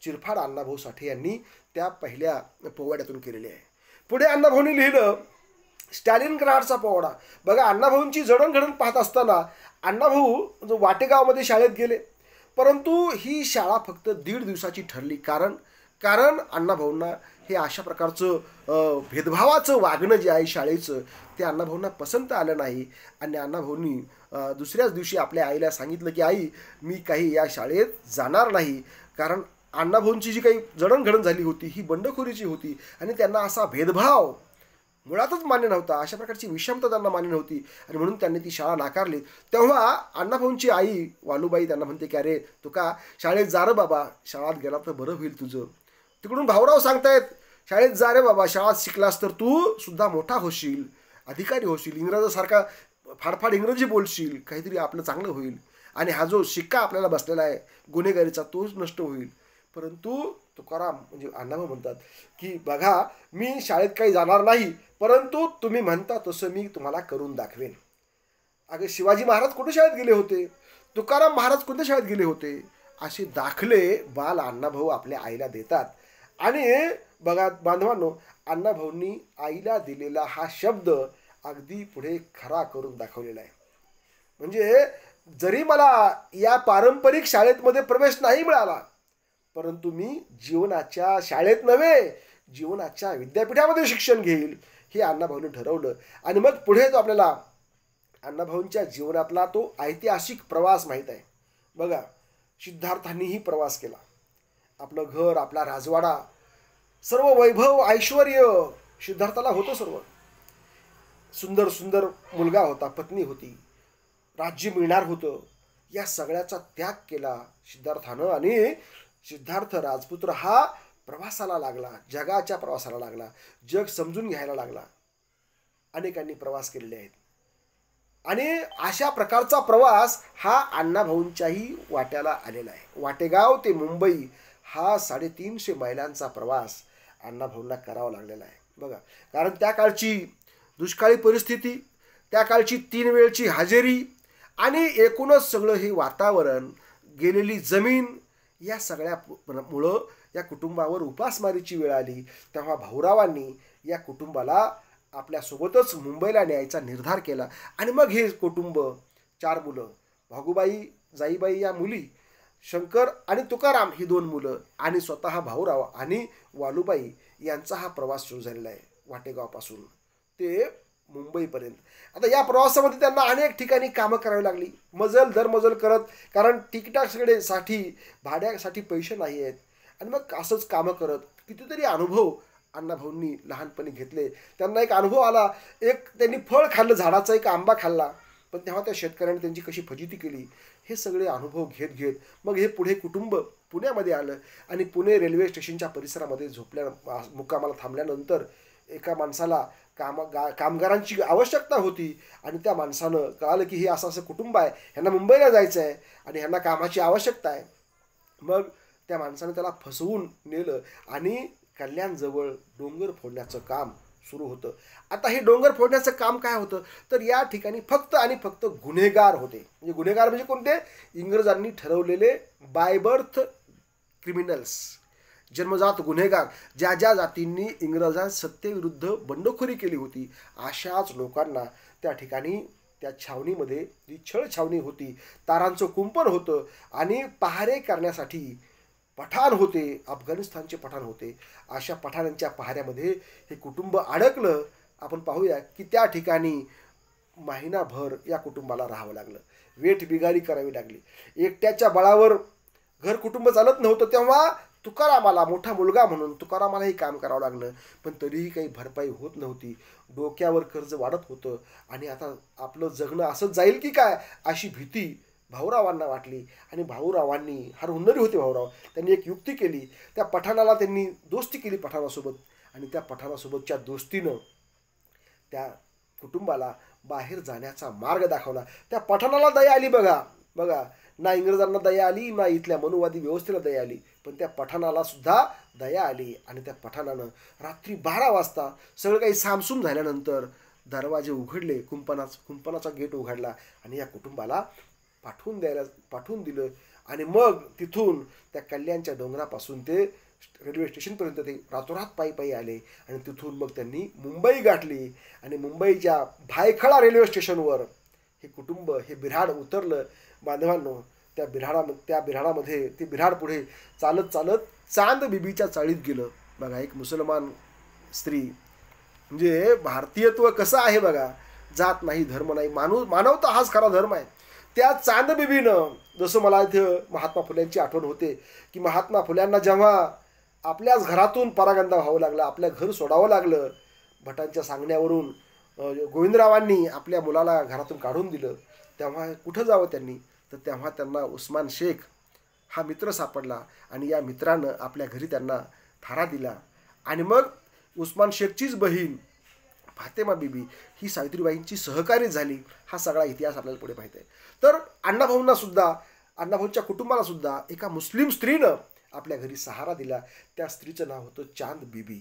चिरफाड अण्णाभाऊ साठे यांनी त्या पहिल्या पोवाड्यातून केलेली आहे. पुढे अण्णाभाऊंनी लिहिलं स्टॅलिनग्राडचा पोवाडा. बघा, अण्णाभाऊंची जडणघडण पाहत असताना अण्णाभाऊ जो वाटेगावमध्ये शाळेत गेले, परंतु ही शाळा फक्त 1.5 दिवसाची ठरली. कारण अण्णाभाऊंना हे अशा प्रकारचं भेदभावाचं वागणं जे आहे शाळेचं, ते अण्णाभाऊंना पसंत आलं नाही. आणि अण्णाभाऊंनी दुसऱ्याच दिवशी आपल्या आईला सांगितलं की आई, मी काही या शाळेत जाणार नाही. कारण अण्णाभाऊंची जी काही जडणघडण झाली होती ही बंडखोरीची होती आणि त्यांना असा भेदभाव मुळातच मान्य नव्हता. अशा प्रकारची विषमता त्यांना मान्य नव्हती आणि म्हणून त्यांनी ती शाळा नाकारली. तेव्हा अण्णाभाऊंची आई वालूबाई त्यांना म्हणते की अरे तू का शाळेत जा रे बाबा, शाळेत गेला तर बरं होईल तुझं. तिकडून भाऊराव सांगतायत शाळेत जा रे बाबा, शाळेत शिकलास तर तू सुद्धा मोठा होशील, अधिकारी होशील, इंग्रजासारखा फाडफाड इंग्रजी बोलशील, काहीतरी आपलं चांगलं होईल आणि हा जो शिक्का आपल्याला बसलेला आहे गुन्हेगारीचा तोच नष्ट होईल. परंतु तुकाराम म्हणजे अण्णाभाऊ म्हणतात की बघा, मी शाळेत काही जाणार नाही, परंतु तुम्ही म्हणता तसं मी तुम्हाला करून दाखवेन. अगं, शिवाजी महाराज कुठे शाळेत गेले होते, तुकाराम महाराज कोणत्या शाळेत गेले होते, असे दाखले बाल अण्णाभाऊ आपल्या आईला देतात. आणि बघा बांधवांनो, अण्णाभाऊंनी आईला दिलेला हा शब्द अगदी पुढे खरा करून दाखवलेला आहे. म्हणजे जरी मला या पारंपरिक शाळेमध्ये प्रवेश नाही मिळाला, परंतु मी जीवनाच्या शाळेत नव्हे, जीवनाच्या विद्यापीठामध्ये शिक्षण घेईल, हे अण्णाभाऊंनी ठरवलं. आणि मग पुढे तो आपल्याला अण्णाभाऊंच्या जीवनातला तो ऐतिहासिक प्रवास माहीत आहे. बघा, सिद्धार्थांनीही प्रवास केला. आपलं घर, आपला राजवाडा, सर्व वैभव ऐश्वर सिद्धार्थाला होतं. सर्व सुंदर सुंदर मुलगा होता, पत्नी होती, राज्य मिळणार होतं. या सगळ्याचा त्याग केला सिद्धार्थानं आणि सिद्धार्थ राजपुत्र हा प्रवासाला लागला, जगाच्या प्रवासाला लागला, जग समजून घ्यायला लागला. अनेकांनी प्रवास केलेले आहेत आणि अशा प्रकारचा प्रवास हा अण्णाभाऊंच्याही वाट्याला आलेला आहे. वाटेगाव ते मुंबई हा 350 मैलांचा प्रवास अण्णाभाऊंना करावा लागलेला आहे. बघा, कारण त्या काळची दुष्काळी परिस्थिती, त्या काळची 3 वेळची हजेरी आणि एकूणच सगळं हे वातावरण, गेलेली जमीन, या सगळ्यामुळं या कुटुंबावर उपासमारीची वेळ आली. तेव्हा भाऊरावांनी या कुटुंबाला आपल्यासोबतच मुंबईला न्यायचा निर्धार केला. आणि मग हे कुटुंब 4 मुलं, भागूबाई, जाईबाई या मुली, शंकर आणि तुकाराम ही 2 मुलं आणि स्वतः भाऊराव आणि वालूबाई यांचा हा प्रवास सुरू झालेला आहे वाटेगावपासून ते मुंबईपर्यंत. आता या प्रवासामध्ये त्यांना अनेक ठिकाणी कामं करावी लागली, मजल दरमजल करत, कारण तिकिटासाठी भाड्यासाठी पैसे नाही आहेत. आणि मग असंच कामं करत कितीतरी अनुभव अण्णाभाऊंनी लहानपणी घेतले. त्यांना एक अनुभव आला, एक त्यांनी फळ खाल्लं, झाडाचा एक आंबा खाल्ला, पण तेव्हा त्या शेतकऱ्याने त्यांची कशी फजिती केली, हे सगळे अनुभव घेत मग हे पुढे कुटुंब पुण्यामध्ये आलं. आणि पुणे रेल्वे स्टेशनच्या परिसरामध्ये मुक्कामाला थांबल्यानंतर एका माणसाला कामगारांची आवश्यकता होती आणि त्या माणसानं कळालं की हे असं कुटुंब आहे, ह्यांना मुंबईला जायचं आहे आणि ह्यांना कामाची आवश्यकता आहे. मग त्या माणसानं त्याला फसवून नेलं आणि कल्याणजवळ डोंगर फोडण्याचं काम सुरू होतं. आता हे डोंगर फोडण्याचं काम काय होतं तर या ठिकाणी फक्त आणि फक्त गुन्हेगार होते. म्हणजे गुन्हेगार म्हणजे कोणते, इंग्रजांनी ठरवलेले बाय बर्थ क्रिमिनल्स, जन्मजात गुन्हेगार, ज्या ज्या जातींनी इंग्रजां सत्तेविरुद्ध बंडखोरी केली होती अशाच लोकांना त्या ठिकाणी त्या छावणीमध्ये जी छळ छावणी होती, तारांचं कुंपण होतं आणि पहारे करण्यासाठी पठाण होते, अफगाणिस्तानचे पठाण होते. अशा पठाणांच्या पहाऱ्यामध्ये हे कुटुंब अडकलं. आपण पाहूया की त्या ठिकाणी महिनाभर या कुटुंबाला राहावं लागलं, वेठ बिगारी करावी लागली. एकट्याच्या बळावर घर कुटुंब चालत नव्हतं. तेव्हा तुकारामाला, मोठा मुलगा म्हणून तुकारामालाही काम करावं लागलं, पण तरीही काही भरपाई होत नव्हती. डोक्यावर कर्ज वाढत होतं आणि आता आपलं जगणं असंच जाईल की काय अशी भीती भाऊरावांना वाटली आणि भाऊरावांनी, फार हुन्नरी होते भाऊराव, त्यांनी एक युक्ती केली. त्या पठाणाला त्यांनी दोस्ती केली पठाणासोबत, आणि त्या पठाणासोबतच्या दोस्तीनं त्या कुटुंबाला बाहेर जाण्याचा मार्ग दाखवला. त्या पठाणाला दया आली बघा बघा, ना इंग्रजांना दया आली, ना इथल्या मनुवादी व्यवस्थेला दया आली, पण त्या पठाणाला सुद्धा दया आली. आणि त्या पठाणानं रात्री 12 वाजता सगळं काही सामसूम झाल्यानंतर दरवाजे उघडले, कुंपणाचा गेट उघडला आणि या कुटुंबाला पाठवून दिलं. आणि मग तिथून त्या कल्याणच्या डोंगरापासून ते रेल्वे स्टेशनपर्यंत ते रातोरात पायी आले. आणि तिथून मग त्यांनी मुंबई गाठली. आणि मुंबईच्या भायखळा रेल्वे स्टेशनवर हे कुटुंब, हे बिऱ्हाड उतरलं. बांधवांनो, त्या बिऱ्हाडामध्ये ते बिऱ्हाड पुढे चालत चालत चांद बीबीच्या चाळीत गेलं. बघा, एक मुसलमान स्त्री, म्हणजे भारतीयत्व कसं आहे बघा, जात नाही, धर्म नाही, मानवता हाच खरा धर्म आहे. त्या चांद बीबीनं, जसं मला इथं महात्मा फुल्यांची आठवण होते की महात्मा फुल्यांना जेव्हा आपल्याच घरातून परागंदा व्हावं लागला, आपलं घर सोडावं लागलं, भटांच्या सांगण्यावरून गोविंदरावांनी आपल्या मुलाला घरातून काढून दिलं, तेव्हा कुठं जावं त्यांनी, तर तेव्हा त्यांना उस्मान शेख हा मित्र सापडला. आणि या मित्रानं आपल्या घरी त्यांना थारा दिला. आणि मग उस्मान शेखचीच बहीण फातेमा बीबी ही सावित्रीबाईंची सहकारी झाली. हा सगळा इतिहास आपल्याला पुढे माहीत आहे. तर अण्णाभाऊंना सुद्धा, अण्णाभाऊंच्या कुटुंबाला सुद्धा एका मुस्लिम स्त्रीनं आपल्या घरी सहारा दिला. त्या स्त्रीचं नाव होतं चांद बीबी.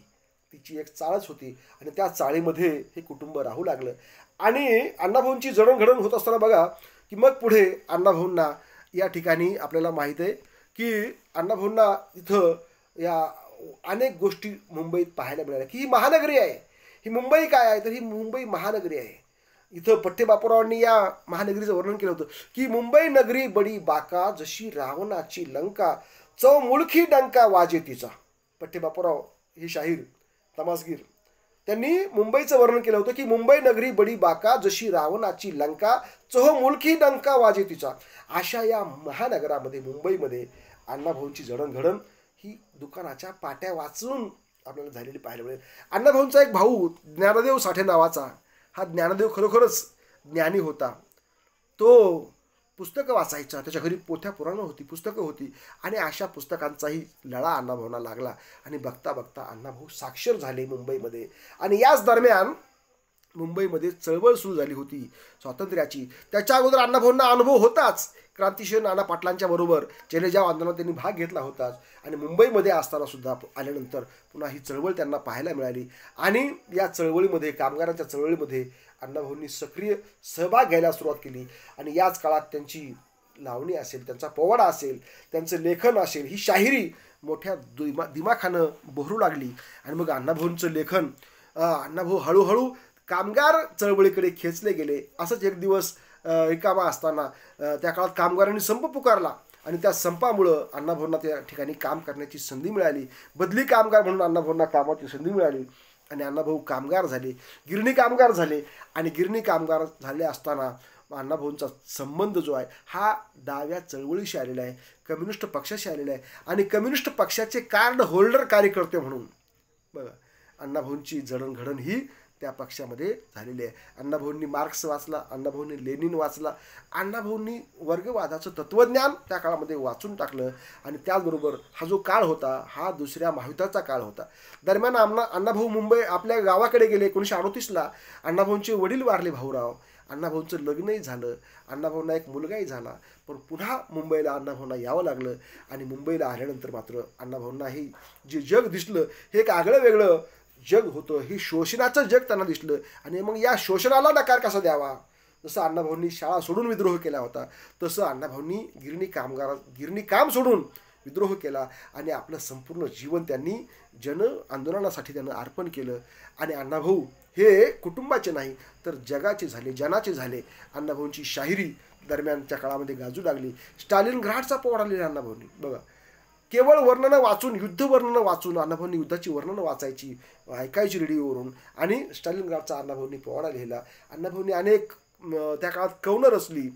तिची एक चाळच होती आणि त्या चाळीमध्ये हे कुटुंब राहू लागलं. आणि अण्णाभाऊंची जडणघडण होत असताना बघा की मग पुढे अण्णाभाऊंना या ठिकाणी आपल्याला माहीत आहे की अण्णाभाऊंना इथं या अनेक गोष्टी मुंबईत पाहायला मिळाल्या की ही महानगरी आहे. ही मुंबई काय आहे, तर ही मुंबई महानगरी आहे. इथं पठ्ठे बापूरावांनी या महानगरीचं वर्णन केलं होतं की मुंबई नगरी बडी बाका, जशी रावणाची लंका, चौमुलखी डंका वाजे तिचा. पठ्ठे बापूराव हे शाहीर तमासगीर, त्यांनी मुंबईचं वर्णन केलं होतं की मुंबई नगरी बडी बाका, जशी रावणाची लंका, चौमुलखी डंका वाजे तिचा. अशा या महानगरामध्ये, मुंबईमध्ये अण्णाभाऊंची जडणघडण ही दुकानाच्या पाट्या वाचून आपल्याला झालेली पाहायला मिळेल. अण्णाभाऊंचा एक भाऊ ज्ञानदेव साठे नावाचा, हा ज्ञानदेव खरोखरच ज्ञानी होता. तो पुस्तकं वाचायचा, त्याच्या घरी पोथ्या पुराणं होती, पुस्तकं होती. आणि अशा पुस्तकांचाही लळा अण्णाभाऊंना लागला. आणि बघता बघता अण्णाभाऊ साक्षर झाले मुंबईमध्ये. आणि याच दरम्यान मुंबईमध्ये चळवळ सुरू झाली होती स्वातंत्र्याची. त्याच्या अगोदर अण्णाभाऊंना अनुभव होताच, क्रांतिशील नाना पाटलांच्या बरोबर चलेजाव आंदोलनात त्यांनी भाग घेतला होताच. आणि मुंबईमध्ये असताना सुद्धा आल्यानंतर पुन्हा ही चळवळ त्यांना पाहायला मिळाली. आणि या चळवळीमध्ये, कामगारांच्या चळवळीमध्ये अण्णाभाऊंनी सक्रिय सहभाग घ्यायला सुरुवात केली. आणि याच काळात त्यांची लावणी असेल, त्यांचा पोवाडा असेल, त्यांचं लेखन असेल, ही शाहिरी मोठ्या दिमाखानं बहरू लागली. आणि मग अण्णाभाऊंचं लेखन, अण्णाभाऊ हळूहळू कामगार चळवळीकडे खेचले गेले. असंच एक दिवस रिकामा असताना त्या काळात कामगारांनी संप पुकारला आणि त्या संपामुळं अण्णाभाऊंना त्या ठिकाणी काम करण्याची संधी मिळाली. बदली कामगार म्हणून अण्णाभाऊंना कामाची संधी मिळाली आणि अण्णाभाऊ कामगार झाले, गिरणी कामगार झाले. आणि गिरणी कामगार झाले असताना अण्णाभाऊंचा संबंध जो आहे हा डाव्या चळवळीशी आलेला आहे, कम्युनिस्ट पक्षाशी आलेला आहे. आणि कम्युनिस्ट पक्षाचे कार्ड होल्डर कार्यकर्ते म्हणून बघा अण्णाभाऊंची जडणघडण ही त्या पक्षामध्ये झालेली आहे. अण्णाभाऊंनी मार्क्स वाचला, अण्णाभाऊंनी लेनिन वाचला, अण्णाभाऊंनी वर्गवादाचं तत्त्वज्ञान त्या काळामध्ये वाचून टाकलं. आणि त्याचबरोबर हा जो काळ होता हा दुसऱ्या महायुद्धाचा काळ होता. दरम्यान अण्णाभाऊ मुंबई आपल्या गावाकडे गेले. 1938ला अण्णाभाऊंचे वडील वारले, भाऊराव. अण्णाभाऊंचं लग्नही झालं, अण्णाभाऊंना एक मुलगाही झाला. पण पुन्हा मुंबईला अण्णाभाऊंना यावं लागलं. आणि मुंबईला आल्यानंतर मात्र अण्णाभाऊंना हे जे जग दिसलं हे एक आगळं वेगळं जग होतं. हे शोषणाचं जग त्यांना दिसलं. आणि मग या शोषणाला नकार कसा द्यावा, जसं अण्णाभाऊंनी शाळा सोडून विद्रोह केला होता तसं अण्णाभाऊंनी गिरणी काम सोडून विद्रोह केला. आणि आपलं संपूर्ण जीवन त्यांनी जन आंदोलनासाठी त्यांना अर्पण केलं. आणि अण्णाभाऊ हे कुटुंबाचे नाही तर जगाचे झाले, जनाचे झाले. अण्णाभाऊंची शाहिरी दरम्यानच्या काळामध्ये गाजू लागली. स्टालिनग्राडचा पोवाडा लिहिला अण्णाभाऊंनी बघा. केवळ वर्णनं वाचून, युद्ध वर्णनं वाचून अण्णाभाऊंनी युद्धाची वर्णनं वाचायची, ऐकायची रेडिओवरून. आणि स्टालिनग्राडचा अण्णाभाऊंनी पोवाडा लिहिला. अण्णाभाऊंनी अनेक त्या काळात कवनं रचली.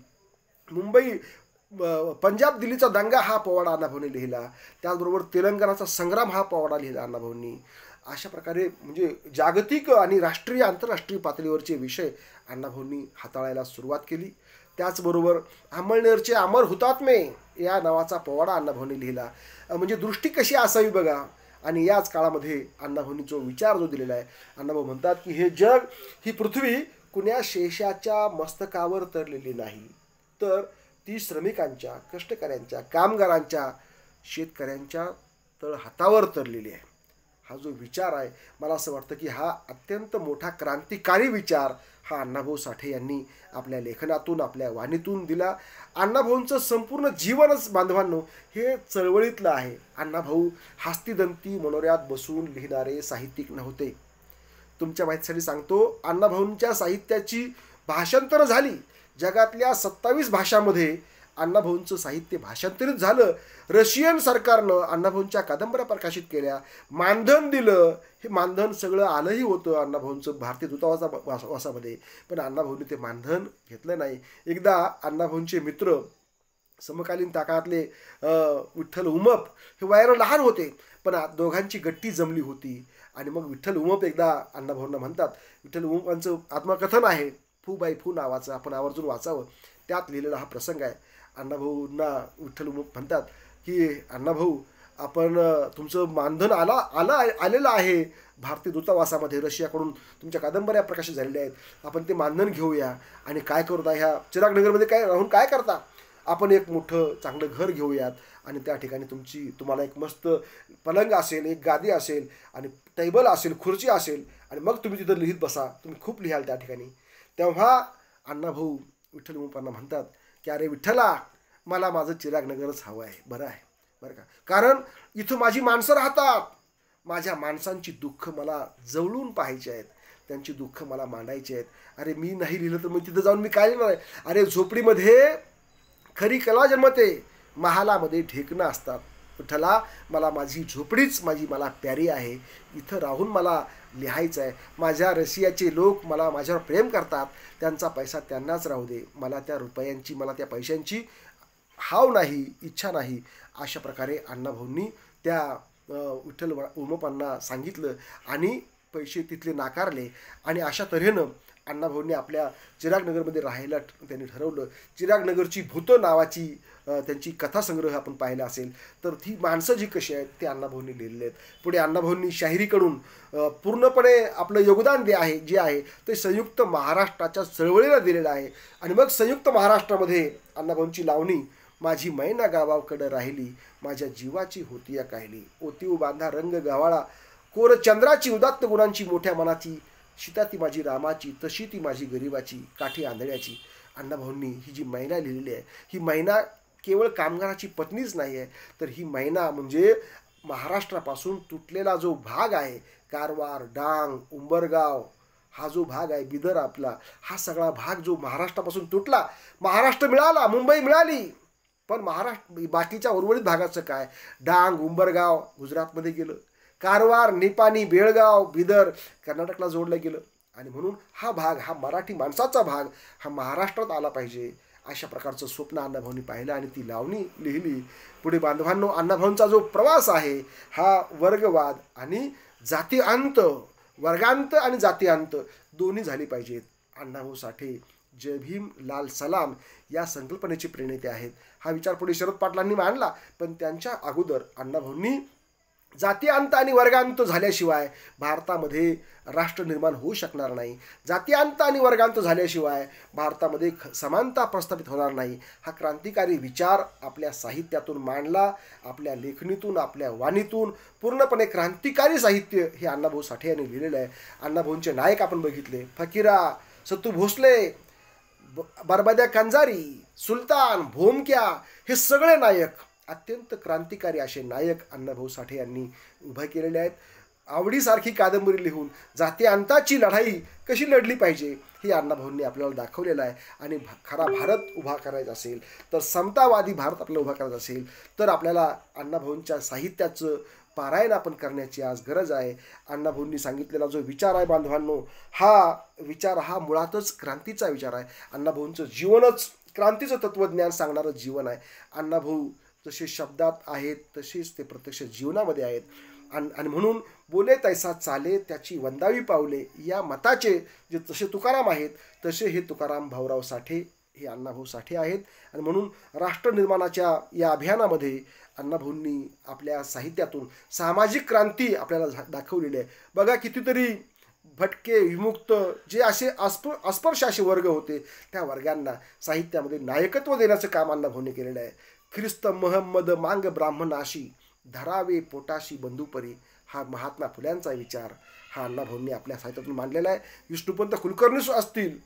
पंजाब दिल्लीचा दंगा हा पोवाडा अण्णाभाऊंनी लिहिला. त्याचबरोबर तेलंगणाचा संग्राम हा पोवाडा लिहिला अण्णाभाऊंनी. अशा प्रकारे म्हणजे जागतिक आणि राष्ट्रीय आंतरराष्ट्रीय पातळीवरचे विषय अण्णाभाऊंनी हाताळायला सुरुवात केली. त्याचबरोबर अंमळनेरचे अमर हुतात्मे या नावाचा पोवाडा अण्णाभाऊंनी लिहिला. म्हणजे दृष्टी कशी असावी बघा. आणि याच काळामध्ये अण्णाभाऊंनी जो विचार जो दिलेला आहे, अण्णाभाऊ म्हणतात की हे जग, ही पृथ्वी कुण्या शेषाच्या मस्तकावर तरलेली नाही, तर ती श्रमिकांच्या, कष्टकऱ्यांच्या, कामगारांच्या, शेतकऱ्यांच्या तळहातावर तरलेली आहे. हा जो विचार आहे, मला असं वाटतं की हा अत्यंत मोठा क्रांतिकारी विचार हा अण्णाभाऊ साठे यांनी आपल्या लेखनातून, आपल्या वाणीतून दिला. अण्णाभाऊंचं संपूर्ण जीवनच बांधवांनो हे चळवळीतलं आहे. अण्णाभाऊ हस्तिदंती मनोऱ्यात बसून लिहिणारे साहित्यिक नव्हते. तुमच्या माहितीसाठी सांगतो, अण्णाभाऊंच्या साहित्याची भाषांतरं झाली. जगातल्या 27 भाषांमध्ये अण्णाभाऊंचं साहित्य भाषांतरित झालं. रशियन सरकारनं अण्णाभाऊंच्या कादंबऱ्या प्रकाशित केल्या, मानधन दिलं. हे मानधन सगळं आलंही होतं अण्णाभाऊंचं भारतीय दूतावासामध्ये, पण अण्णाभाऊंनी ते मानधन घेतलं नाही. एकदा अण्णाभाऊंचे मित्र, समकालीन ताकातले विठ्ठल उमप, हे वयानं लहान होते, पण दोघांची गट्टी जमली होती. आणि मग विठ्ठल उमप एकदा अण्णाभाऊंना म्हणतात, विठ्ठल उमपांचं आत्मकथन आहे फू बाई फू नावाचं, आपण आवर्जून वाचावं. त्यात लिहिलेला हा प्रसंग आहे. अण्णाभाऊंना विठ्ठल उमप म्हणतात की अण्णाभाऊ, आपण तुमचं मानधन आलेलं आहे भारतीय दूतावासामध्ये, रशियाकडून तुमच्या कादंबऱ्या प्रकाशित झालेल्या आहेत, आपण ते मानधन घेऊया. आणि काय करता, ह्या चिरागनगरमध्ये काय राहून काय करता, आपण एक मोठं चांगलं घर घेऊयात आणि त्या ठिकाणी तुम्हाला एक मस्त पलंग असेल, एक गादी असेल आणि टेबल असेल, खुर्ची असेल, आणि मग तुम्ही तिथं लिहित बसा, तुम्ही खूप लिहाल त्या ठिकाणी. तेव्हा अण्णाभाऊ विठ्ठल उमपांना म्हणतात की अरे विठ्ठला, मला माझं चिरागनगरच हवं आहे, बरं का, कारण इथं माझी माणसं राहतात, माझ्या माणसांची दुःख मला जवळून पाहायची आहेत, त्यांची दुःख मला मांडायची आहेत. अरे मी नाही लिहिलं तर मग तिथं जाऊन मी काय लिहिणार आहे. अरे झोपडीमध्ये खरी कला जन्मते, महालामध्ये ढेकणं असतात. विठ्ठला, मला माझी झोपडीच मला प्यारी आहे, इथं राहून मला लिहायचं आहे. माझ्या रशियाचे लोक माझ्यावर प्रेम करतात, त्यांचा पैसा त्यांनाच राहू दे, मला त्या पैशांची हाव नाही, इच्छा नाही. अशा प्रकारे अण्णाभाऊंनी त्या विठ्ठल उमपांना सांगितलं आणि पैसे तिथले नाकारले. आणि अशा तऱ्हेनं अण्णाभाऊंनी आपल्या चिरागनगरमध्ये राहायला त्यांनी ठरवलं. चिरागनगरची भूतं नावाची त्यांची कथासंग्रह आपण पाहिला असेल, तर ती माणसं जी कशी आहेत ते अण्णाभाऊंनी लिहिलेले आहेत. पुढे अण्णाभाऊंनी शाहिरीकडून पूर्णपणे आपलं योगदान जे आहे ते संयुक्त महाराष्ट्राच्या चळवळीला दिलेलं आहे. आणि मग संयुक्त महाराष्ट्रामध्ये अण्णाभाऊंची लावणी, माझी मैना गावाकडं राहिली, माझ्या जीवाची होती या काहिली, ओतीव बांधा रंग गव्हाळा, कोर चंद्राची उदात्त गुणांची, मोठ्या मनाची, सीता ती माझी रामाची, तशी ती माझी गरिबाची, काठी आंधळ्याची. अण्णाभाऊंनी ही जी मैना लिहिलेली आहे, ही मैना केवळ कामगाराची पत्नीच नाही आहे, तर ही मैना म्हणजे महाराष्ट्रापासून तुटलेला जो भाग आहे, कारवार, डांग, उंबरगाव, हा जो भाग आहे, बिदर आपला, हा सगळा भाग जो महाराष्ट्रापासून तुटला, महाराष्ट्र मिळाला, मुंबई मिळाली, पण बाकीच्या उर्वरित भागाचं काय, डांग, उंबरगाव गुजरातमध्ये गेलं, कारवार, निपाणी, बेळगाव, बिदर कर्नाटकला जोडलं गेलं. आणि म्हणून हा भाग, हा मराठी माणसाचा भाग, हा महाराष्ट्रात आला पाहिजे, अशा प्रकारचं स्वप्न अण्णाभाऊंनी पाहिलं आणि ती लावणी लिहिली. पुढे बांधवांनो, अण्णाभाऊंचा जो प्रवास आहे हा वर्गवाद आणि जातीअंत, वर्गांत आणि जातीअंत दोन्ही झाली पाहिजेत. अण्णाभाऊ साठे जय भीम लाल सलाम या संकल्पनेचे प्रणेते आहेत. हा विचार पुढे शरद पाटलांनी मांडला, पण त्यांच्या अगोदर अण्णाभाऊंनी जातीअंत आणि वर्गांत झाल्याशिवाय भारतामध्ये राष्ट्र निर्माण होऊ शकणार नाही. जातीअंत आणि वर्गांत झाल्याशिवाय भारतामध्ये समानता प्रस्थापित होणार नाही. हा क्रांतिकारी विचार आपल्या साहित्यातून मांडला, आपल्या लेखणीतून, आपल्या वाणीतून. पूर्णपणे क्रांतिकारी साहित्य हे अण्णाभाऊ साठे यांनी लिहिलेलं आहे. अण्णाभाऊंचे नायक आपण बघितले, फकीरा, सत्तू भोसले, बरबद्या कंजारी, सुलतान, भोमक्या, हे सगळे नायक, अत्यंत क्रांतिकारी असे नायक अण्णाभाऊ साठे यांनी उभे केलेले आहेत. आवडीसारखी कादंबरी लिहून जातीअंताची लढाई कशी लढली पाहिजे हे अण्णाभाऊंनी आपल्याला दाखवलेलं आहे. आणि खरा भारत उभा करायचा असेल, तर समतावादी भारत आपल्याला उभा करायचा असेल, तर आपल्याला अण्णाभाऊंच्या साहित्याचं पारायण आपण करण्याची आज गरज आहे. अण्णाभाऊंनी सांगितलेला जो विचार आहे बांधवांनो, हा विचार हा मुळातच क्रांतीचा विचार आहे. अण्णाभाऊंचं जीवनच क्रांतीचं तत्त्वज्ञान सांगणारं जीवन आहे. अण्णाभाऊ जसे शब्दात आहेत तसेच ते प्रत्यक्ष जीवनामध्ये आहेत. आणि म्हणून बोले तैसा चाले त्याची वंदावी पावले या मताचे जे जसे तुकाराम आहेत तसे हे तुकाराम भाऊराव साठे हे अण्णाभाऊ साठे आहेत. आणि म्हणून राष्ट्रनिर्माणाच्या या अभियानामध्ये अण्णाभाऊंनी आपल्या साहित्यातून सामाजिक क्रांती आपल्याला दाखवलेली आहे. बघा, कितीतरी भटके, विमुक्त, जे असे अस्पृश्य असे वर्ग होते, त्या वर्गांना साहित्यामध्ये नायकत्व देण्याचं काम अण्णाभाऊंनी केलेलं आहे. ख्रिस्त महम्मद मांग ब्राह्मणाशी, धरावे पोटाशी बंधुपरी, हा महात्मा फुल्यांचा विचार हा अण्णाभाऊंनी आपल्या साहित्यातून मांडलेला आहे. विष्णुपंत कुलकर्णी असतील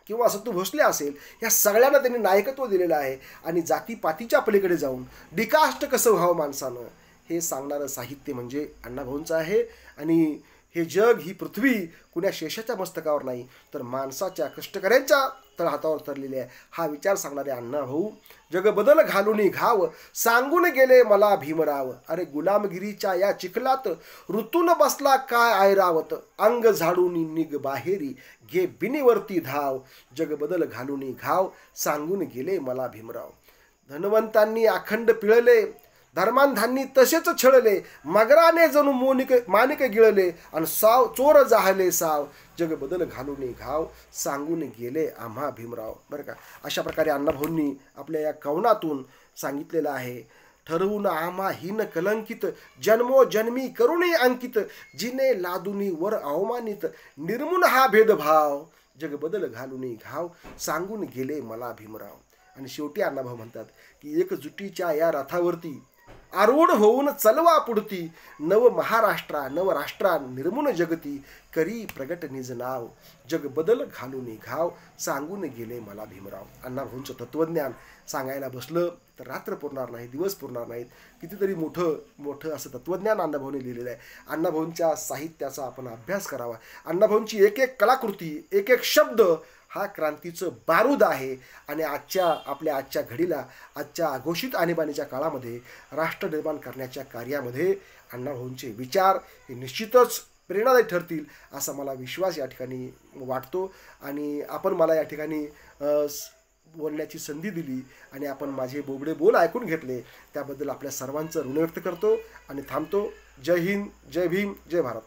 किंवा सत्तू भोसले असेल, या सगळ्यांना त्यांनी नायकत्व दिलेलं आहे. आणि जातीपातीच्या पलीकडे जाऊन डिकास्ट कसं व्हावं माणसानं हे सांगणारं साहित्य म्हणजे अण्णाभाऊंचं आहे. आणि हे जग, ही पृथ्वी कुण्या शेषाच्या मस्तकावर नाही, तर माणसाच्या, कष्टकऱ्यांच्या तळहातावर तरलेले आहे, हा विचार सांगणारे अण्णाभाऊ. जग बदल घालून घाव, सांगून गेले मला भीमराव, अरे गुलामगिरीच्या या चिखलात ऋतून बसला काय ऐरावत, अंग झाडून निघ बाहेरी, घे बिनीवरती धाव, जग बदल घालून घाव, सांगून गेले मला भीमराव. धनवंतांनी अखंड पिळले, धर्मांधांनी तसेच छळले, मगराने जणू माणिक गिळले, आणि साव चोर जाहले साव, जग बदल घालून घाव, सांगून गेले आम्हा भीमराव. बरं का, अशा प्रकारे अण्णाभाऊंनी आपल्या या कवनातून सांगितलेलं आहे. ठरवून आम्हा हीन कलंकित, जन्मोजन्मी करुणे अंकित, जिने लादुनी वर अवमानित, निर्मून हा भेदभाव, जग बदल घालून घाव, सांगून गेले मला भीमराव. आणि शेवटी अण्णाभाऊ म्हणतात की एकजुटीच्या या रथावरती आरूढ होऊन चलवा पुढती, नव महाराष्ट्रा नवराष्ट्रा निर्मून जगती, करी प्रगट निज नाव, जग बदल घालून घाव, सांगून गेले मला भीमराव. अण्णाभाऊंचं तत्त्वज्ञान सांगायला बसलं तर रात्र पुरणार नाही, दिवस पुरणार नाहीत. कितीतरी मोठं असं तत्त्वज्ञान अण्णाभाऊंनी लिहिलेलं आहे. अण्णाभाऊंच्या साहित्याचा आपण अभ्यास करावा. अण्णाभाऊंची एक एक कलाकृती, एक एक शब्द हा क्रांतीचं बारूद आहे. आणि आपल्या आजच्या घडीला, आजच्या अघोषित आणीबाणीच्या काळामध्ये राष्ट्र निर्माण करण्याच्या कार्यामध्ये अण्णाभाऊंचे विचार हे निश्चितच प्रेरणादायी ठरतील असा मला विश्वास या ठिकाणी वाटतो. आणि आपण मला या ठिकाणी बोलण्याची संधी दिली आणि आपण माझे बोबडे बोल ऐकून घेतले, त्याबद्दल आपल्या सर्वांचं ऋण व्यक्त करतो आणि थांबतो. जय हिंद, जय भीम, जय भारत.